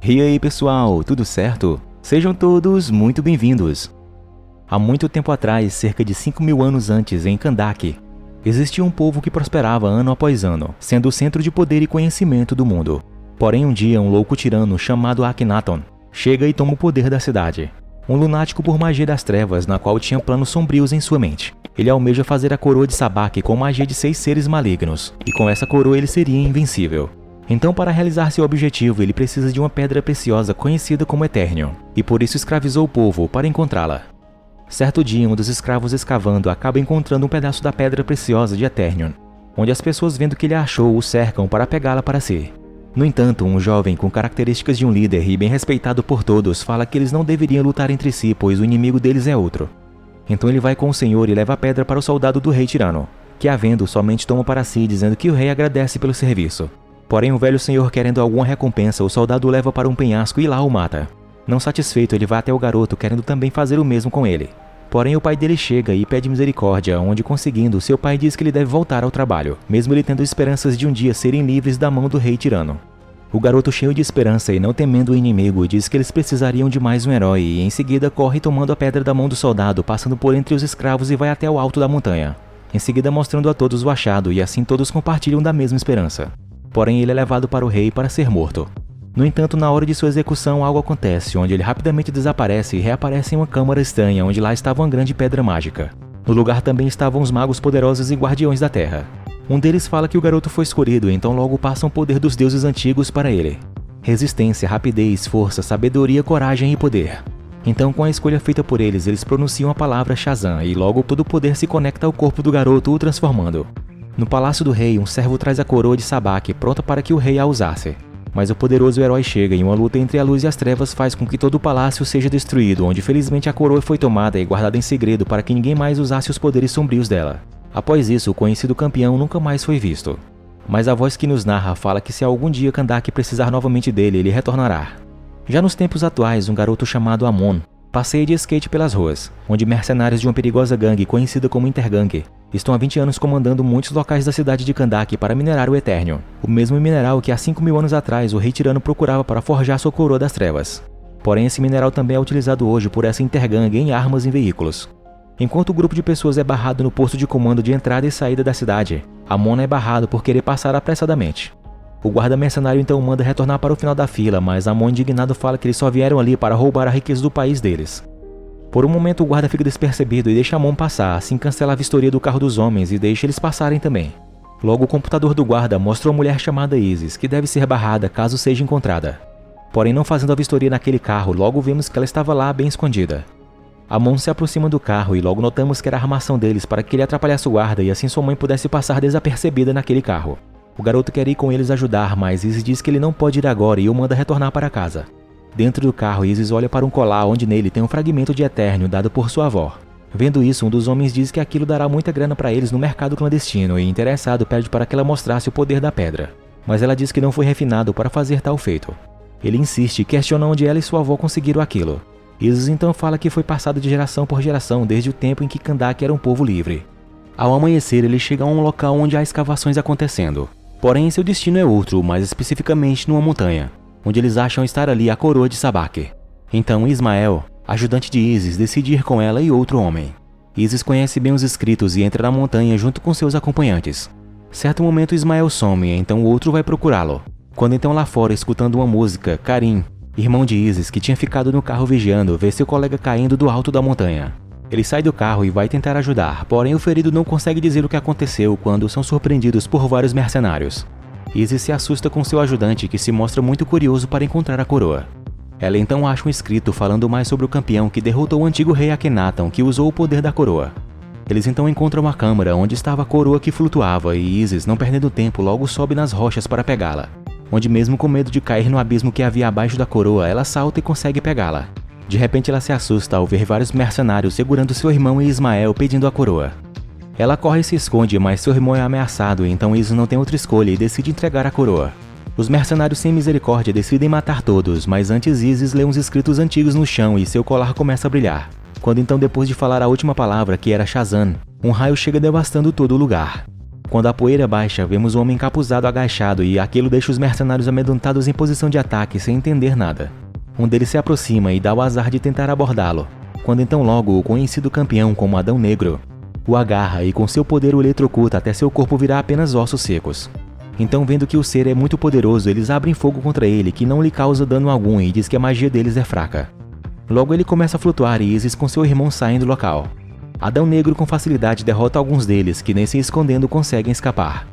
E aí pessoal, tudo certo? Sejam todos muito bem-vindos. Há muito tempo atrás, cerca de 5.000 anos antes, em Kahndaq, existia um povo que prosperava ano após ano, sendo o centro de poder e conhecimento do mundo. Porém, um dia, um louco tirano chamado Akhenaton chega e toma o poder da cidade. Um lunático por magia das trevas, na qual tinha planos sombrios em sua mente. Ele almeja fazer a coroa de Sabak com magia de 6 seres malignos, e com essa coroa ele seria invencível. Então, para realizar seu objetivo, ele precisa de uma pedra preciosa conhecida como Eternium, e por isso escravizou o povo para encontrá-la. Certo dia, um dos escravos escavando acaba encontrando um pedaço da pedra preciosa de Eternium, onde as pessoas vendo que ele achou o cercam para pegá-la para si. No entanto, um jovem com características de um líder e bem respeitado por todos fala que eles não deveriam lutar entre si, pois o inimigo deles é outro. Então ele vai com o senhor e leva a pedra para o soldado do rei tirano, que a vendo somente toma para si, dizendo que o rei agradece pelo serviço. Porém, o velho senhor, querendo alguma recompensa, o soldado o leva para um penhasco e lá o mata. Não satisfeito, ele vai até o garoto, querendo também fazer o mesmo com ele. Porém, o pai dele chega e pede misericórdia, onde, conseguindo, seu pai diz que ele deve voltar ao trabalho, mesmo ele tendo esperanças de um dia serem livres da mão do rei tirano. O garoto, cheio de esperança e não temendo o inimigo, diz que eles precisariam de mais um herói e, em seguida, corre tomando a pedra da mão do soldado, passando por entre os escravos e vai até o alto da montanha. Em seguida, mostrando a todos o achado, e assim todos compartilham da mesma esperança. Porém, ele é levado para o rei para ser morto. No entanto, na hora de sua execução, algo acontece, onde ele rapidamente desaparece e reaparece em uma câmara estranha, onde lá estava uma grande pedra mágica. No lugar também estavam os magos poderosos e guardiões da terra. Um deles fala que o garoto foi escolhido, então logo passa o poder dos deuses antigos para ele. Resistência, rapidez, força, sabedoria, coragem e poder. Então, com a escolha feita por eles pronunciam a palavra Shazam, e logo todo o poder se conecta ao corpo do garoto, o transformando. No palácio do rei, um servo traz a coroa de Sabak, pronta para que o rei a usasse. Mas o poderoso herói chega e uma luta entre a luz e as trevas faz com que todo o palácio seja destruído, onde felizmente a coroa foi tomada e guardada em segredo para que ninguém mais usasse os poderes sombrios dela. Após isso, o conhecido campeão nunca mais foi visto. Mas a voz que nos narra fala que se algum dia Kahndaq precisar novamente dele, ele retornará. Já nos tempos atuais, um garoto chamado Amon passeia de skate pelas ruas, onde mercenários de uma perigosa gangue conhecida como Intergang estão há 20 anos comandando muitos locais da cidade de Kahndaq para minerar o Eternium, o mesmo mineral que há 5.000 anos atrás o rei tirano procurava para forjar sua coroa das trevas. Porém, esse mineral também é utilizado hoje por essa Intergang em armas e veículos. Enquanto o grupo de pessoas é barrado no posto de comando de entrada e saída da cidade, Amon é barrado por querer passar apressadamente. O guarda mercenário então manda retornar para o final da fila, mas Amon indignado fala que eles só vieram ali para roubar a riqueza do país deles. Por um momento o guarda fica despercebido e deixa Amon passar, assim cancela a vistoria do carro dos homens e deixa eles passarem também. Logo o computador do guarda mostra uma mulher chamada Isis, que deve ser barrada caso seja encontrada. Porém, não fazendo a vistoria naquele carro, logo vemos que ela estava lá bem escondida. Amon se aproxima do carro e logo notamos que era a armação deles para que ele atrapalhasse o guarda e assim sua mãe pudesse passar desapercebida naquele carro. O garoto quer ir com eles ajudar, mas Isis diz que ele não pode ir agora e o manda retornar para casa. Dentro do carro, Isis olha para um colar onde nele tem um fragmento de Eternium dado por sua avó. Vendo isso, um dos homens diz que aquilo dará muita grana para eles no mercado clandestino e, interessado, pede para que ela mostrasse o poder da pedra. Mas ela diz que não foi refinado para fazer tal feito. Ele insiste e questiona onde ela e sua avó conseguiram aquilo. Isis então fala que foi passado de geração por geração desde o tempo em que Kahndaq era um povo livre. Ao amanhecer, ele chega a um local onde há escavações acontecendo. Porém, seu destino é outro, mais especificamente numa montanha, onde eles acham estar ali a coroa de Sabak. Então Ismael, ajudante de Isis, decide ir com ela e outro homem. Isis conhece bem os escritos e entra na montanha junto com seus acompanhantes. Certo momento Ismael some, então o outro vai procurá-lo. Quando então lá fora, escutando uma música, Karim, irmão de Isis, que tinha ficado no carro vigiando, vê seu colega caindo do alto da montanha. Ele sai do carro e vai tentar ajudar, porém o ferido não consegue dizer o que aconteceu quando são surpreendidos por vários mercenários. Isis se assusta com seu ajudante, que se mostra muito curioso para encontrar a coroa. Ela então acha um escrito falando mais sobre o campeão que derrotou o antigo rei Akhenaton, que usou o poder da coroa. Eles então encontram uma câmara onde estava a coroa que flutuava e Isis, não perdendo tempo, logo sobe nas rochas para pegá-la, onde mesmo com medo de cair no abismo que havia abaixo da coroa, ela salta e consegue pegá-la. De repente ela se assusta ao ver vários mercenários segurando seu irmão e Ismael pedindo a coroa. Ela corre e se esconde, mas seu irmão é ameaçado, então Isis não tem outra escolha e decide entregar a coroa. Os mercenários sem misericórdia decidem matar todos, mas antes Isis lê uns escritos antigos no chão e seu colar começa a brilhar. Quando então, depois de falar a última palavra, que era Shazam, um raio chega devastando todo o lugar. Quando a poeira baixa, vemos um homem encapuzado agachado e aquilo deixa os mercenários amedrontados em posição de ataque sem entender nada. Um deles se aproxima e dá o azar de tentar abordá-lo, quando então logo o conhecido campeão como Adão Negro o agarra e com seu poder o eletrocuta até seu corpo virar apenas ossos secos. Então, vendo que o ser é muito poderoso, eles abrem fogo contra ele, que não lhe causa dano algum e diz que a magia deles é fraca. Logo ele começa a flutuar e Isis com seu irmão saem do local. Adão Negro com facilidade derrota alguns deles, que nem se escondendo conseguem escapar.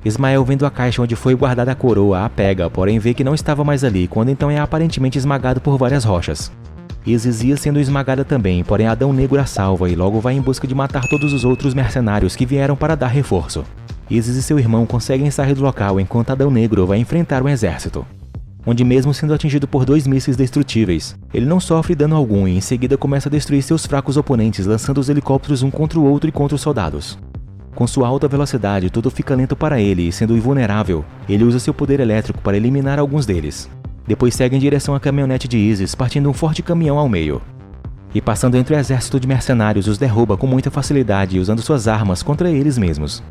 Ismael, vendo a caixa onde foi guardada a coroa, a pega, porém vê que não estava mais ali, quando então é aparentemente esmagado por várias rochas. Isis ia sendo esmagada também, porém Adão Negro a salva e logo vai em busca de matar todos os outros mercenários que vieram para dar reforço. Isis e seu irmão conseguem sair do local enquanto Adão Negro vai enfrentar um exército, onde mesmo sendo atingido por 2 mísseis destrutíveis, ele não sofre dano algum e em seguida começa a destruir seus fracos oponentes, lançando os helicópteros um contra o outro e contra os soldados. Com sua alta velocidade, tudo fica lento para ele e, sendo invulnerável, ele usa seu poder elétrico para eliminar alguns deles. Depois segue em direção à caminhonete de Isis, partindo um forte caminhão ao meio. E passando entre o exército de mercenários, os derruba com muita facilidade, usando suas armas contra eles mesmos.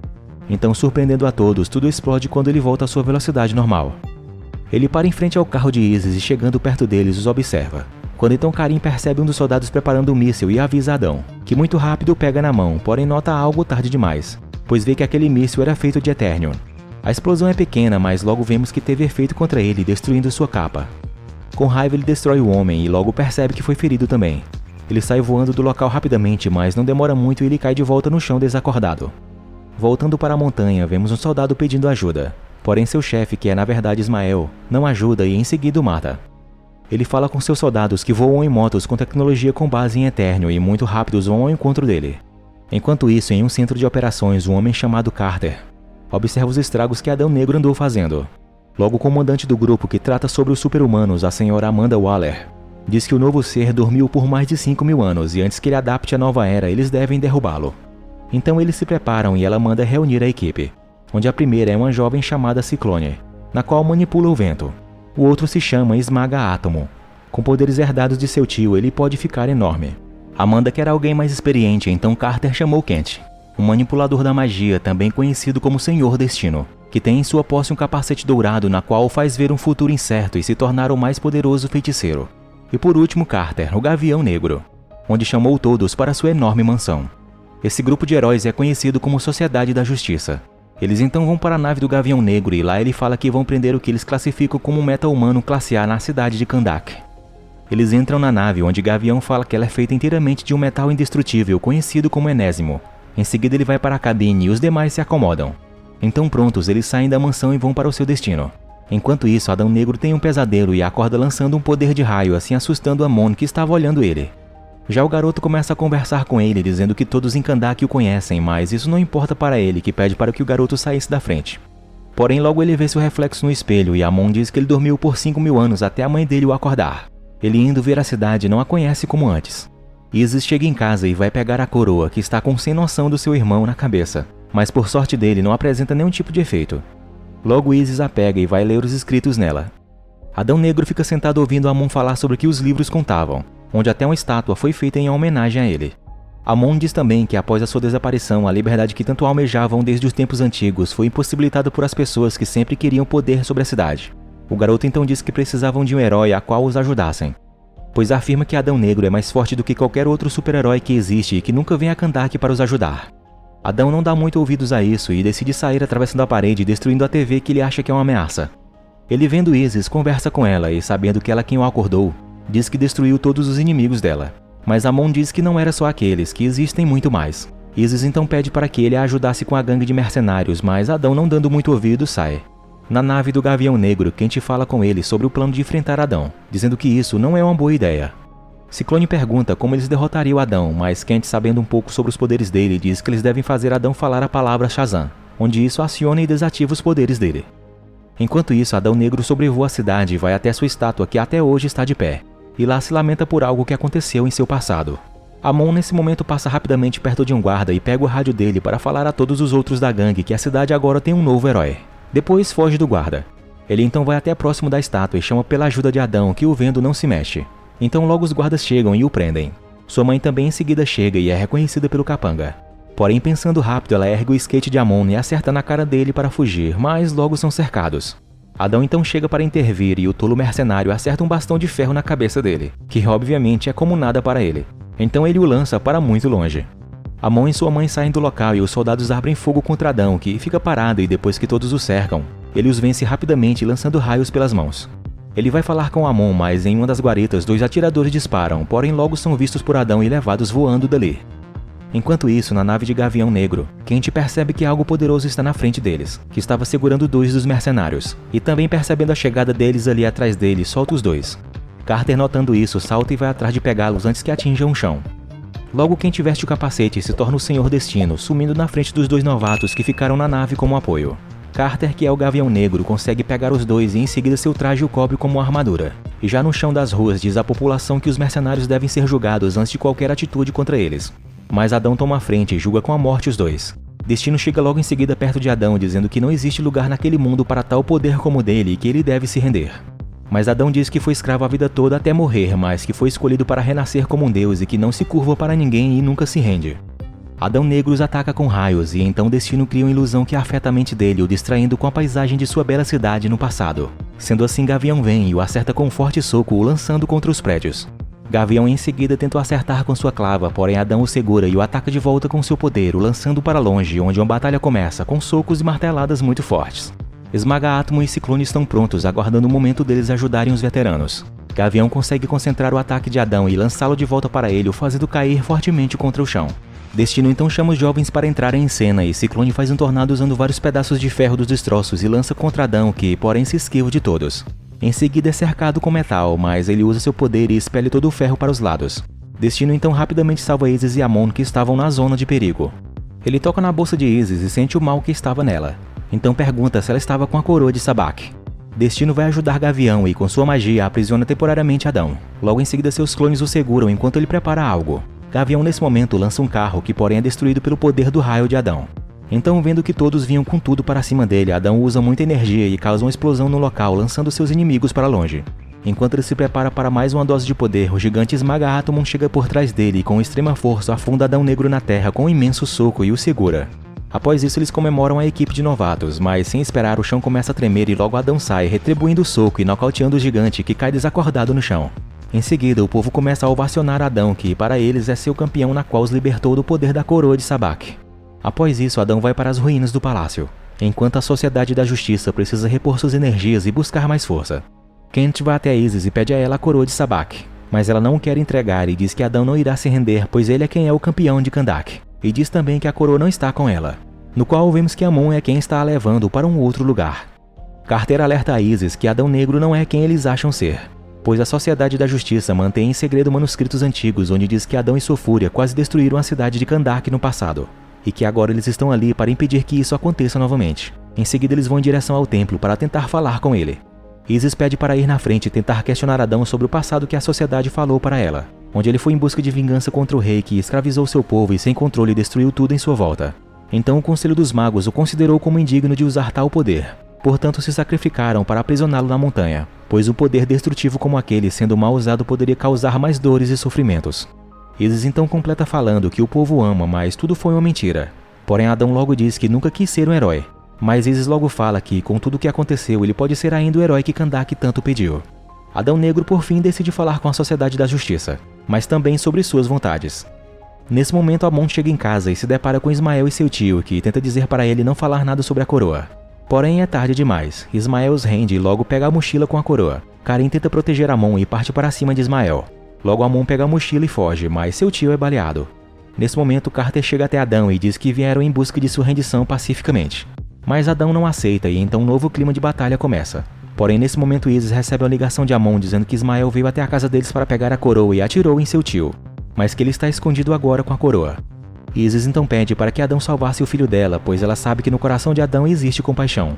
Então, surpreendendo a todos, tudo explode quando ele volta à sua velocidade normal. Ele para em frente ao carro de Isis e, chegando perto deles, os observa. Quando então Karim percebe um dos soldados preparando um míssil e avisa Adão, que muito rápido pega na mão, porém nota algo tarde demais, pois vê que aquele míssil era feito de Eternium. A explosão é pequena, mas logo vemos que teve efeito contra ele, destruindo sua capa. Com raiva ele destrói o homem e logo percebe que foi ferido também. Ele sai voando do local rapidamente, mas não demora muito e ele cai de volta no chão desacordado. Voltando para a montanha, vemos um soldado pedindo ajuda. Porém seu chefe, que é na verdade Ismael, não ajuda e em seguida o mata. Ele fala com seus soldados que voam em motos com tecnologia com base em Eternium e muito rápidos vão ao encontro dele. Enquanto isso, em um centro de operações, um homem chamado Carter observa os estragos que Adão Negro andou fazendo. Logo o comandante do grupo que trata sobre os super-humanos, a senhora Amanda Waller, diz que o novo ser dormiu por mais de 5.000 anos e antes que ele adapte a nova era, eles devem derrubá-lo. Então eles se preparam e ela manda reunir a equipe, onde a primeira é uma jovem chamada Ciclone, na qual manipula o vento. O outro se chama Esmaga Átomo. Com poderes herdados de seu tio, ele pode ficar enorme. Amanda quer alguém mais experiente, então Carter chamou Kent, um manipulador da magia, também conhecido como Senhor Destino, que tem em sua posse um capacete dourado na qual o faz ver um futuro incerto e se tornar o mais poderoso feiticeiro. E por último Carter, o Gavião Negro, onde chamou todos para sua enorme mansão. Esse grupo de heróis é conhecido como Sociedade da Justiça. Eles então vão para a nave do Gavião Negro e lá ele fala que vão prender o que eles classificam como um meta-humano classe A na cidade de Kahndaq. Eles entram na nave, onde Gavião fala que ela é feita inteiramente de um metal indestrutível conhecido como enésimo. Em seguida ele vai para a cabine e os demais se acomodam. Então prontos, eles saem da mansão e vão para o seu destino. Enquanto isso, Adão Negro tem um pesadelo e acorda lançando um poder de raio, assim assustando Amon, que estava olhando ele. Já o garoto começa a conversar com ele, dizendo que todos em Kahndaq o conhecem, mas isso não importa para ele, que pede para que o garoto saísse da frente. Porém, logo ele vê seu reflexo no espelho e Amon diz que ele dormiu por 5.000 anos até a mãe dele o acordar. Ele indo ver a cidade não a conhece como antes. Isis chega em casa e vai pegar a coroa, que está com sem noção do seu irmão na cabeça, mas por sorte dele não apresenta nenhum tipo de efeito. Logo Isis a pega e vai ler os escritos nela. Adão Negro fica sentado ouvindo Amon falar sobre o que os livros contavam, onde até uma estátua foi feita em homenagem a ele. Amon diz também que após a sua desaparição, a liberdade que tanto almejavam desde os tempos antigos foi impossibilitada por as pessoas que sempre queriam poder sobre a cidade. O garoto então diz que precisavam de um herói a qual os ajudassem, pois afirma que Adão Negro é mais forte do que qualquer outro super-herói que existe e que nunca vem a Kahndaq para os ajudar. Adão não dá muito ouvidos a isso e decide sair atravessando a parede e destruindo a TV que ele acha que é uma ameaça. Ele vendo Isis, conversa com ela e sabendo que ela quem o acordou, diz que destruiu todos os inimigos dela. Mas Amon diz que não era só aqueles, que existem muito mais. Isis então pede para que ele a ajudasse com a gangue de mercenários, mas Adão não dando muito ouvido sai. Na nave do Gavião Negro, Kent fala com ele sobre o plano de enfrentar Adão, dizendo que isso não é uma boa ideia. Ciclone pergunta como eles derrotariam Adão, mas Kent, sabendo um pouco sobre os poderes dele, diz que eles devem fazer Adão falar a palavra Shazam, onde isso aciona e desativa os poderes dele. Enquanto isso, Adão Negro sobrevoa a cidade e vai até sua estátua que até hoje está de pé, e lá se lamenta por algo que aconteceu em seu passado. Amon nesse momento passa rapidamente perto de um guarda e pega o rádio dele para falar a todos os outros da gangue que a cidade agora tem um novo herói. Depois foge do guarda. Ele então vai até próximo da estátua e chama pela ajuda de Adão, que o vendo não se mexe. Então logo os guardas chegam e o prendem. Sua mãe também em seguida chega e é reconhecida pelo capanga. Porém, pensando rápido, ela ergue o skate de Amon e acerta na cara dele para fugir, mas logo são cercados. Adão então chega para intervir e o tolo mercenário acerta um bastão de ferro na cabeça dele, que obviamente é como nada para ele. Então ele o lança para muito longe. Amon e sua mãe saem do local e os soldados abrem fogo contra Adão, que fica parado, e depois que todos o cercam, ele os vence rapidamente lançando raios pelas mãos. Ele vai falar com Amon, mas em uma das guaretas 2 atiradores disparam, porém logo são vistos por Adão e levados voando dali. Enquanto isso, na nave de Gavião Negro, Kent percebe que algo poderoso está na frente deles, que estava segurando 2 dos mercenários, e também percebendo a chegada deles ali atrás dele, solta os 2. Carter, notando isso, salta e vai atrás de pegá-los antes que atinjam o chão. Logo Kent veste o capacete e se torna o Senhor Destino, sumindo na frente dos 2 novatos que ficaram na nave como apoio. Carter, que é o Gavião Negro, consegue pegar os 2 e em seguida seu traje o cobre como armadura. E já no chão das ruas diz à população que os mercenários devem ser julgados antes de qualquer atitude contra eles. Mas Adão toma a frente e julga com a morte os 2. Destino chega logo em seguida perto de Adão, dizendo que não existe lugar naquele mundo para tal poder como o dele e que ele deve se render. Mas Adão diz que foi escravo a vida toda até morrer, mas que foi escolhido para renascer como um deus e que não se curva para ninguém e nunca se rende. Adão Negro os ataca com raios e então Destino cria uma ilusão que afeta a mente dele, o distraindo com a paisagem de sua bela cidade no passado. Sendo assim, Gavião vem e o acerta com um forte soco, o lançando contra os prédios. Gavião em seguida tentou acertar com sua clava, porém Adão o segura e o ataca de volta com seu poder, o lançando para longe, onde uma batalha começa, com socos e marteladas muito fortes. Esmaga Átomo e Ciclone estão prontos, aguardando o momento deles ajudarem os veteranos. Gavião consegue concentrar o ataque de Adão e lançá-lo de volta para ele, o fazendo cair fortemente contra o chão. Destino então chama os jovens para entrarem em cena e Ciclone faz um tornado usando vários pedaços de ferro dos destroços e lança contra Adão, que porém se esquiva de todos. Em seguida é cercado com metal, mas ele usa seu poder e expele todo o ferro para os lados. Destino então rapidamente salva Isis e Amon, que estavam na zona de perigo. Ele toca na bolsa de Isis e sente o mal que estava nela. Então pergunta se ela estava com a coroa de Sabak. Destino vai ajudar Gavião e com sua magia aprisiona temporariamente Adão. Logo em seguida seus clones o seguram enquanto ele prepara algo. Gavião nesse momento lança um carro que porém é destruído pelo poder do raio de Adão. Então, vendo que todos vinham com tudo para cima dele, Adão usa muita energia e causa uma explosão no local, lançando seus inimigos para longe. Enquanto ele se prepara para mais uma dose de poder, o gigante Esmaga Átomo chega por trás dele e com extrema força afunda Adão Negro na terra com um imenso soco e o segura. Após isso, eles comemoram a equipe de novatos, mas sem esperar o chão começa a tremer e logo Adão sai, retribuindo o soco e nocauteando o gigante, que cai desacordado no chão. Em seguida, o povo começa a ovacionar Adão, que para eles é seu campeão na qual os libertou do poder da coroa de Sabak. Após isso, Adão vai para as ruínas do palácio, enquanto a Sociedade da Justiça precisa repor suas energias e buscar mais força. Kent vai até Isis e pede a ela a coroa de Sabak, mas ela não quer entregar e diz que Adão não irá se render, pois ele é quem é o campeão de Kahndaq, e diz também que a coroa não está com ela, no qual vemos que Amon é quem está a levando para um outro lugar. Carter alerta a Isis que Adão Negro não é quem eles acham ser, pois a Sociedade da Justiça mantém em segredo manuscritos antigos onde diz que Adão e sua fúria quase destruíram a cidade de Kahndaq no passado, e que agora eles estão ali para impedir que isso aconteça novamente. Em seguida eles vão em direção ao templo para tentar falar com ele. Isis pede para ir na frente e tentar questionar Adão sobre o passado que a sociedade falou para ela, onde ele foi em busca de vingança contra o rei que escravizou seu povo e sem controle destruiu tudo em sua volta. Então o Conselho dos Magos o considerou como indigno de usar tal poder, portanto se sacrificaram para aprisioná-lo na montanha, pois um poder destrutivo como aquele sendo mal usado poderia causar mais dores e sofrimentos. Isis então completa falando que o povo ama, mas tudo foi uma mentira. Porém Adão logo diz que nunca quis ser um herói. Mas Isis logo fala que, com tudo o que aconteceu, ele pode ser ainda o herói que Kahndaq tanto pediu. Adão Negro por fim decide falar com a Sociedade da Justiça, mas também sobre suas vontades. Nesse momento Amon chega em casa e se depara com Ismael e seu tio, que tenta dizer para ele não falar nada sobre a coroa. Porém é tarde demais, Ismael os rende e logo pega a mochila com a coroa. Karin tenta proteger Amon e parte para cima de Ismael. Logo Amon pega a mochila e foge, mas seu tio é baleado. Nesse momento Carter chega até Adão e diz que vieram em busca de sua rendição pacificamente. Mas Adão não aceita e então um novo clima de batalha começa. Porém nesse momento Isis recebe uma ligação de Amon dizendo que Ismael veio até a casa deles para pegar a coroa e atirou em seu tio, mas que ele está escondido agora com a coroa. Isis então pede para que Adão salvasse o filho dela, pois ela sabe que no coração de Adão existe compaixão.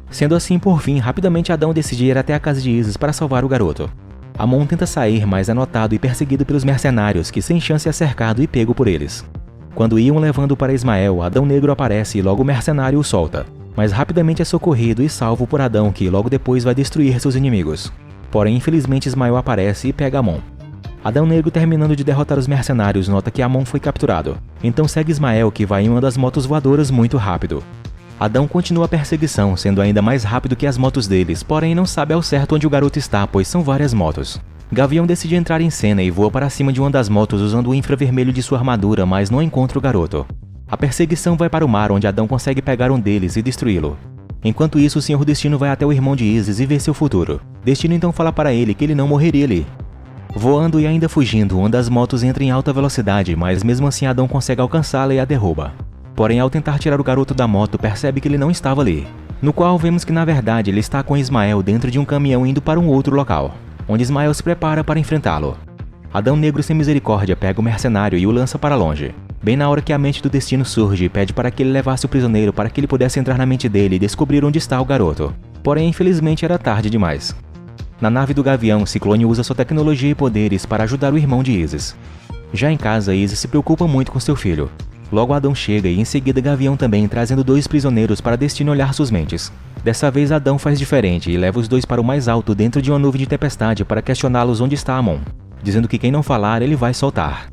Sendo assim, por fim, rapidamente Adão decide ir até a casa de Isis para salvar o garoto. Amon tenta sair, mas é notado e perseguido pelos mercenários, que sem chance é cercado e pego por eles. Quando iam levando para Ismael, Adão Negro aparece e logo o mercenário o solta, mas rapidamente é socorrido e salvo por Adão, que logo depois vai destruir seus inimigos. Porém, infelizmente Ismael aparece e pega Amon. Adão Negro, terminando de derrotar os mercenários, nota que Amon foi capturado. Então segue Ismael, que vai em uma das motos voadoras muito rápido. Adão continua a perseguição, sendo ainda mais rápido que as motos deles, porém não sabe ao certo onde o garoto está, pois são várias motos. Gavião decide entrar em cena e voa para cima de uma das motos usando o infravermelho de sua armadura, mas não encontra o garoto. A perseguição vai para o mar, onde Adão consegue pegar um deles e destruí-lo. Enquanto isso, o Senhor Destino vai até o irmão de Isis e vê seu futuro. Destino então fala para ele que ele não morreria ali. Voando e ainda fugindo, uma das motos entra em alta velocidade, mas mesmo assim Adão consegue alcançá-la e a derruba. Porém, ao tentar tirar o garoto da moto, percebe que ele não estava ali. No qual vemos que na verdade ele está com Ismael dentro de um caminhão indo para um outro local, onde Ismael se prepara para enfrentá-lo. Adão Negro, sem misericórdia, pega o mercenário e o lança para longe. Bem na hora que a mente do Destino surge e pede para que ele levasse o prisioneiro para que ele pudesse entrar na mente dele e descobrir onde está o garoto. Porém, infelizmente era tarde demais. Na nave do Gavião, Ciclone usa sua tecnologia e poderes para ajudar o irmão de Isis. Já em casa, Isis se preocupa muito com seu filho. Logo Adão chega e em seguida Gavião também, trazendo 2 prisioneiros para Destino olhar suas mentes. Dessa vez Adão faz diferente e leva os 2 para o mais alto dentro de uma nuvem de tempestade para questioná-los onde está Amon, dizendo que quem não falar ele vai soltar.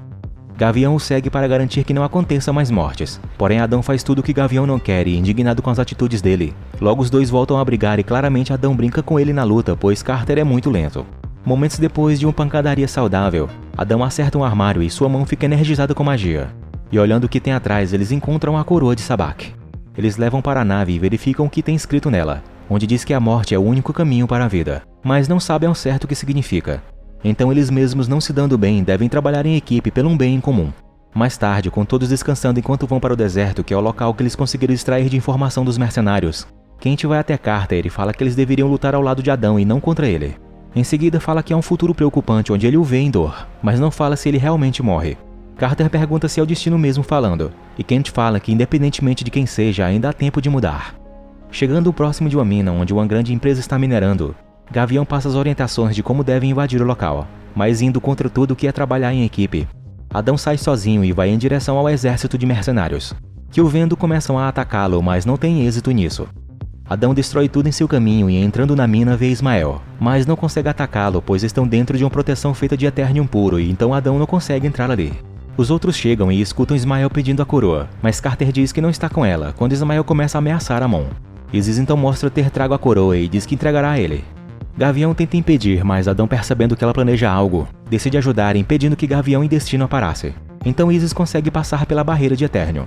Gavião o segue para garantir que não aconteça mais mortes. Porém, Adão faz tudo o que Gavião não quer e, indignado com as atitudes dele, logo os 2 voltam a brigar e claramente Adão brinca com ele na luta, pois Carter é muito lento. Momentos depois de uma pancadaria saudável, Adão acerta um armário e sua mão fica energizada com magia. E olhando o que tem atrás, eles encontram a coroa de Sabak. Eles levam para a nave e verificam o que tem escrito nela, onde diz que a morte é o único caminho para a vida, mas não sabem ao certo o que significa. Então eles mesmos, não se dando bem, devem trabalhar em equipe pelo um bem em comum. Mais tarde, com todos descansando enquanto vão para o deserto, que é o local que eles conseguiram extrair de informação dos mercenários, Kent vai até Carter e fala que eles deveriam lutar ao lado de Adão e não contra ele. Em seguida fala que há um futuro preocupante onde ele o vê em dor, mas não fala se ele realmente morre. Carter pergunta se é o destino mesmo falando, e Kent fala que independentemente de quem seja, ainda há tempo de mudar. Chegando próximo de uma mina onde uma grande empresa está minerando, Gavião passa as orientações de como devem invadir o local, mas indo contra tudo o que é trabalhar em equipe. Adão sai sozinho e vai em direção ao exército de mercenários, que o vendo começam a atacá-lo, mas não tem êxito nisso. Adão destrói tudo em seu caminho e entrando na mina vê Ismael, mas não consegue atacá-lo pois estão dentro de uma proteção feita de Eternium puro e então Adão não consegue entrar ali. Os outros chegam e escutam Ismael pedindo a coroa, mas Carter diz que não está com ela quando Ismael começa a ameaçar Amon. Isis então mostra ter trago a coroa e diz que entregará a ele. Gavião tenta impedir, mas Adão, percebendo que ela planeja algo, decide ajudar impedindo que Gavião e Destino aparassem. Então Isis consegue passar pela barreira de Eternium.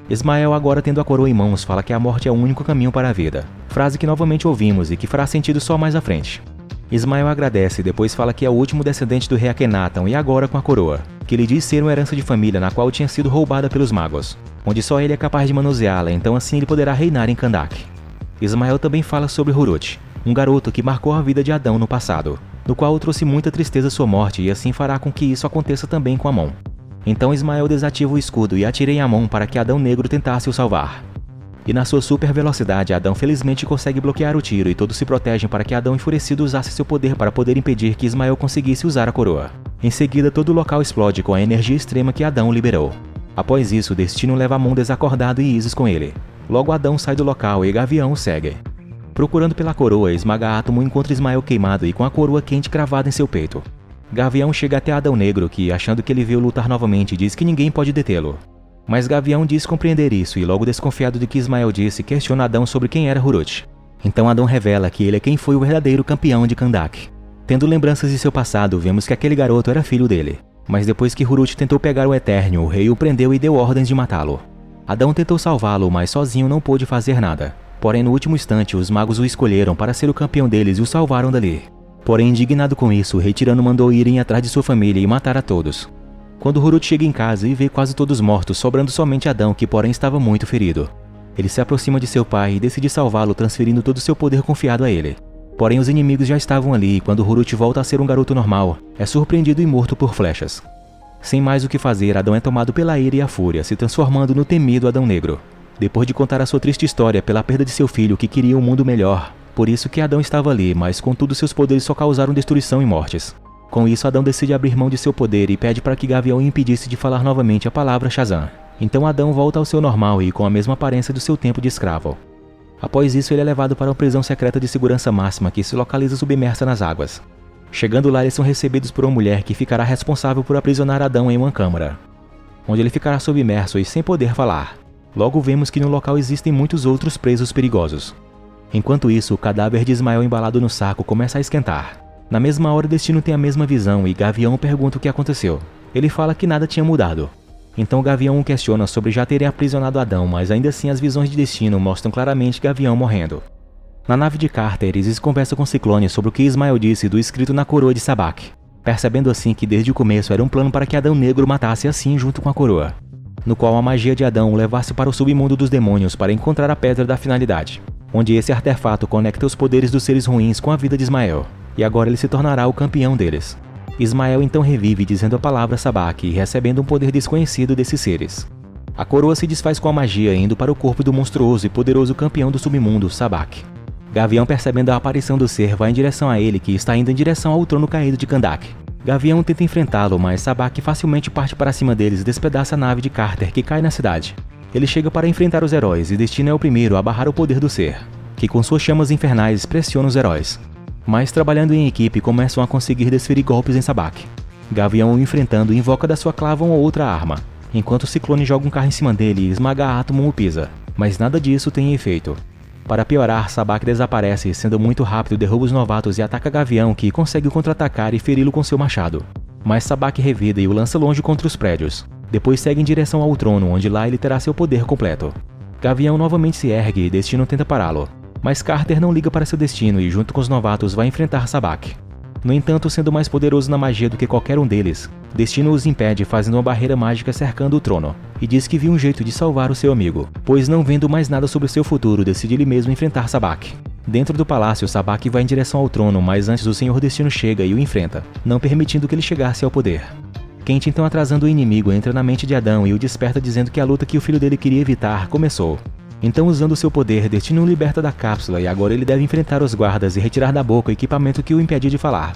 Ismael, agora tendo a coroa em mãos, fala que a morte é o único caminho para a vida, frase que novamente ouvimos e que fará sentido só mais à frente. Ismael agradece e depois fala que é o último descendente do rei Akhenaton e agora com a coroa, que ele diz ser uma herança de família na qual tinha sido roubada pelos magos, onde só ele é capaz de manuseá-la, então assim ele poderá reinar em Kahndaq. Ismael também fala sobre Hurut, um garoto que marcou a vida de Adão no passado, no qual trouxe muita tristeza sua morte e assim fará com que isso aconteça também com Amon. Então Ismael desativa o escudo e atira em Amon para que Adão Negro tentasse o salvar. E na sua super velocidade, Adão felizmente consegue bloquear o tiro e todos se protegem para que Adão enfurecido usasse seu poder para poder impedir que Ismael conseguisse usar a coroa. Em seguida, todo o local explode com a energia extrema que Adão liberou. Após isso, Destino leva Amon desacordado e Isis com ele. Logo Adão sai do local e Gavião o segue. Procurando pela coroa, Esmaga Átomo encontra Ismael queimado e com a coroa quente cravada em seu peito. Gavião chega até Adão Negro que, achando que ele veio lutar novamente, diz que ninguém pode detê-lo. Mas Gavião diz compreender isso e logo desconfiado de que Ismael disse, questiona Adão sobre quem era Hurut. Então Adão revela que ele é quem foi o verdadeiro campeão de Kahndaq. Tendo lembranças de seu passado, vemos que aquele garoto era filho dele. Mas depois que Hurut tentou pegar o Eternium, o rei o prendeu e deu ordens de matá-lo. Adão tentou salvá-lo, mas sozinho não pôde fazer nada. Porém, no último instante, os magos o escolheram para ser o campeão deles e o salvaram dali. Porém, indignado com isso, o rei tirano mandou irem atrás de sua família e matar a todos. Quando Hurut chega em casa e vê quase todos mortos, sobrando somente Adão, que porém estava muito ferido. Ele se aproxima de seu pai e decide salvá-lo, transferindo todo o seu poder confiado a ele. Porém, os inimigos já estavam ali e quando Hurut volta a ser um garoto normal, é surpreendido e morto por flechas. Sem mais o que fazer, Adão é tomado pela ira e a fúria, se transformando no temido Adão Negro. Depois de contar a sua triste história pela perda de seu filho que queria um mundo melhor, por isso que Adão estava ali, mas contudo seus poderes só causaram destruição e mortes. Com isso, Adão decide abrir mão de seu poder e pede para que Gavião o impedisse de falar novamente a palavra Shazam. Então Adão volta ao seu normal e com a mesma aparência do seu tempo de escravo. Após isso, ele é levado para uma prisão secreta de segurança máxima que se localiza submersa nas águas. Chegando lá, eles são recebidos por uma mulher que ficará responsável por aprisionar Adão em uma câmara, onde ele ficará submerso e sem poder falar. Logo vemos que no local existem muitos outros presos perigosos. Enquanto isso, o cadáver de Ismael embalado no saco começa a esquentar. Na mesma hora, Destino tem a mesma visão e Gavião pergunta o que aconteceu. Ele fala que nada tinha mudado. Então Gavião o questiona sobre já terem aprisionado Adão, mas ainda assim as visões de Destino mostram claramente Gavião morrendo. Na nave de Carter, Isis conversa com Ciclone sobre o que Ismael disse do escrito na coroa de Sabak, percebendo assim que desde o começo era um plano para que Adão Negro matasse assim junto com a coroa, no qual a magia de Adão o levasse para o submundo dos demônios para encontrar a Pedra da Finalidade, onde esse artefato conecta os poderes dos seres ruins com a vida de Ismael, e agora ele se tornará o campeão deles. Ismael então revive dizendo a palavra Sabak e recebendo um poder desconhecido desses seres. A coroa se desfaz com a magia indo para o corpo do monstruoso e poderoso campeão do submundo, Sabak. Gavião, percebendo a aparição do ser, vai em direção a ele, que está indo em direção ao trono caído de Kahndaq. Gavião tenta enfrentá-lo, mas Sabak facilmente parte para cima deles e despedaça a nave de Carter, que cai na cidade. Ele chega para enfrentar os heróis e Destino é o primeiro a barrar o poder do ser, que com suas chamas infernais pressiona os heróis. Mas trabalhando em equipe começam a conseguir desferir golpes em Sabak. Gavião o enfrentando invoca da sua clava uma outra arma, enquanto o Ciclone joga um carro em cima dele e esmaga Átomo o pisa, mas nada disso tem efeito. Para piorar, Sabak desaparece, sendo muito rápido, derruba os novatos e ataca Gavião, que consegue contra-atacar e feri-lo com seu machado. Mas Sabak revida e o lança longe contra os prédios. Depois segue em direção ao trono, onde lá ele terá seu poder completo. Gavião novamente se ergue e Destino tenta pará-lo, mas Carter não liga para seu destino e junto com os novatos vai enfrentar Sabak. No entanto, sendo mais poderoso na magia do que qualquer um deles, Destino os impede fazendo uma barreira mágica cercando o trono, e diz que viu um jeito de salvar o seu amigo, pois não vendo mais nada sobre seu futuro, decide ele mesmo enfrentar Sabak. Dentro do palácio, Sabak vai em direção ao trono, mas antes o Senhor Destino chega e o enfrenta, não permitindo que ele chegasse ao poder. Quente, então atrasando o inimigo, entra na mente de Adão e o desperta dizendo que a luta que o filho dele queria evitar começou. Então, usando seu poder, Destino o liberta da cápsula e agora ele deve enfrentar os guardas e retirar da boca o equipamento que o impedia de falar.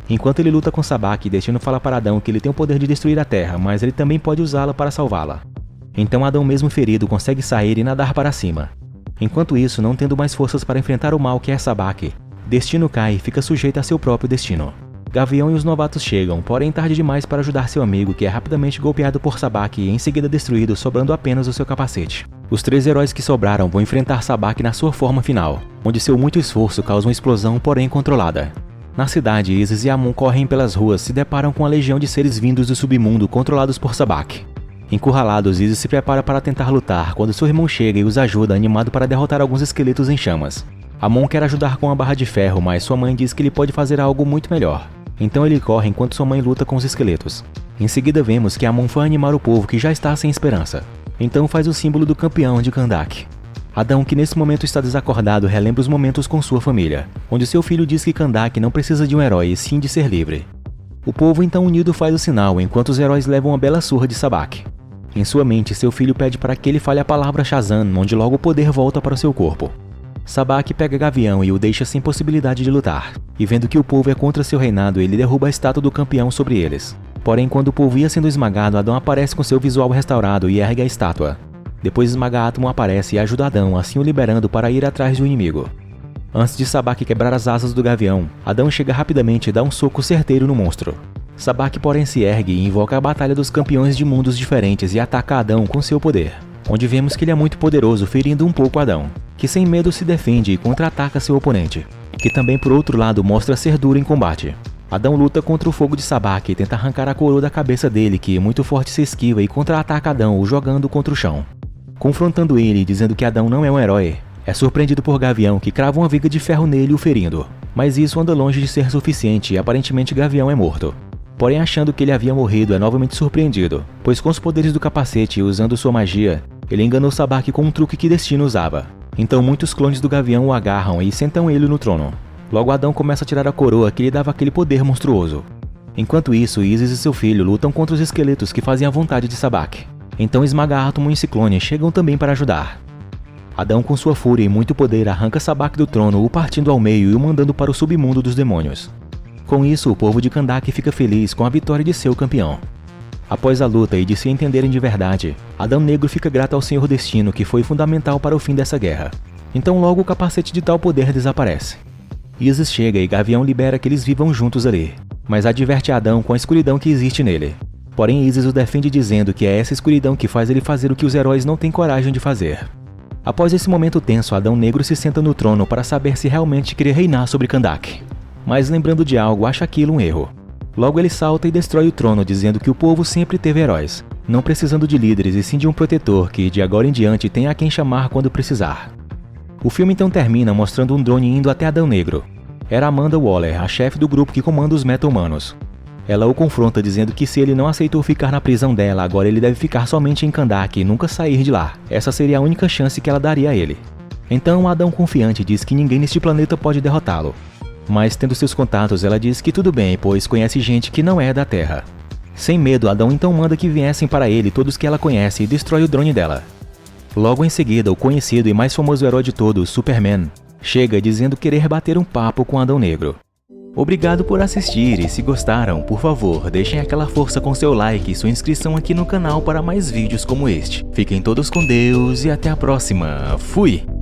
Enquanto ele luta com Sabak, Destino fala para Adão que ele tem o poder de destruir a Terra, mas ele também pode usá-la para salvá-la. Então Adão, mesmo ferido, consegue sair e nadar para cima. Enquanto isso, não tendo mais forças para enfrentar o mal que é Sabak, Destino cai e fica sujeito a seu próprio destino. Gavião e os novatos chegam, porém tarde demais para ajudar seu amigo, que é rapidamente golpeado por Sabak e em seguida destruído, sobrando apenas o seu capacete. Os 3 heróis que sobraram vão enfrentar Sabak na sua forma final, onde seu muito esforço causa uma explosão, porém controlada. Na cidade, Isis e Amon correm pelas ruas e se deparam com a legião de seres vindos do submundo controlados por Sabak. Encurralados, Isis se prepara para tentar lutar quando seu irmão chega e os ajuda, animado para derrotar alguns esqueletos em chamas. Amon quer ajudar com a barra de ferro, mas sua mãe diz que ele pode fazer algo muito melhor. Então ele corre enquanto sua mãe luta com os esqueletos. Em seguida vemos que Amon foi animar o povo que já está sem esperança. Então faz o símbolo do campeão de Kahndaq. Adão, que nesse momento está desacordado, relembra os momentos com sua família, onde seu filho diz que Kahndaq não precisa de um herói, e sim de ser livre. O povo então unido faz o sinal, enquanto os heróis levam uma bela surra de Sabak. Em sua mente, seu filho pede para que ele fale a palavra Shazam, onde logo o poder volta para o seu corpo. Sabak pega Gavião e o deixa sem possibilidade de lutar, e vendo que o povo é contra seu reinado, ele derruba a estátua do campeão sobre eles. Porém, quando o povo ia sendo esmagado, Adão aparece com seu visual restaurado e ergue a estátua. Depois Esmaga Átomo aparece e ajuda Adão, assim o liberando para ir atrás do inimigo. Antes de Sabak quebrar as asas do Gavião, Adão chega rapidamente e dá um soco certeiro no monstro. Sabak, porém, se ergue e invoca a batalha dos campeões de mundos diferentes e ataca Adão com seu poder, onde vemos que ele é muito poderoso, ferindo um pouco Adão, que sem medo se defende e contra-ataca seu oponente, que também por outro lado mostra ser duro em combate. Adão luta contra o fogo de Sabak e tenta arrancar a coroa da cabeça dele, que muito forte se esquiva e contra-ataca Adão, o jogando contra o chão. Confrontando ele e dizendo que Adão não é um herói, é surpreendido por Gavião, que crava uma viga de ferro nele e o ferindo. Mas isso anda longe de ser suficiente e aparentemente Gavião é morto. Porém, achando que ele havia morrido, é novamente surpreendido, pois com os poderes do capacete e usando sua magia, ele enganou Sabak com um truque que Destino usava. Então muitos clones do Gavião o agarram e sentam ele no trono. Logo Adão começa a tirar a coroa que lhe dava aquele poder monstruoso. Enquanto isso, Isis e seu filho lutam contra os esqueletos que fazem a vontade de Sabak. Então Esmaga Átomo e Ciclone chegam também para ajudar. Adão, com sua fúria e muito poder, arranca Sabak do trono, o partindo ao meio e o mandando para o submundo dos demônios. Com isso, o povo de Kahndaq fica feliz com a vitória de seu campeão. Após a luta e de se entenderem de verdade, Adão Negro fica grato ao Senhor Destino, que foi fundamental para o fim dessa guerra. Então logo o capacete de tal poder desaparece. Isis chega e Gavião libera que eles vivam juntos ali, mas adverte Adão com a escuridão que existe nele. Porém, Isis o defende dizendo que é essa escuridão que faz ele fazer o que os heróis não têm coragem de fazer. Após esse momento tenso, Adão Negro se senta no trono para saber se realmente queria reinar sobre Kahndaq. Mas lembrando de algo, acha aquilo um erro. Logo ele salta e destrói o trono, dizendo que o povo sempre teve heróis, não precisando de líderes e sim de um protetor que, de agora em diante, tem a quem chamar quando precisar. O filme então termina mostrando um drone indo até Adão Negro. Era Amanda Waller, a chefe do grupo que comanda os meta-humanos. Ela o confronta dizendo que se ele não aceitou ficar na prisão dela, agora ele deve ficar somente em Kahndaq e nunca sair de lá. Essa seria a única chance que ela daria a ele. Então Adão confiante diz que ninguém neste planeta pode derrotá-lo. Mas tendo seus contatos, ela diz que tudo bem, pois conhece gente que não é da Terra. Sem medo, Adão então manda que viessem para ele todos que ela conhece e destrói o drone dela. Logo em seguida, o conhecido e mais famoso herói de todos, Superman, chega dizendo querer bater um papo com Adão Negro. Obrigado por assistir e se gostaram, por favor, deixem aquela força com seu like e sua inscrição aqui no canal para mais vídeos como este. Fiquem todos com Deus e até a próxima. Fui!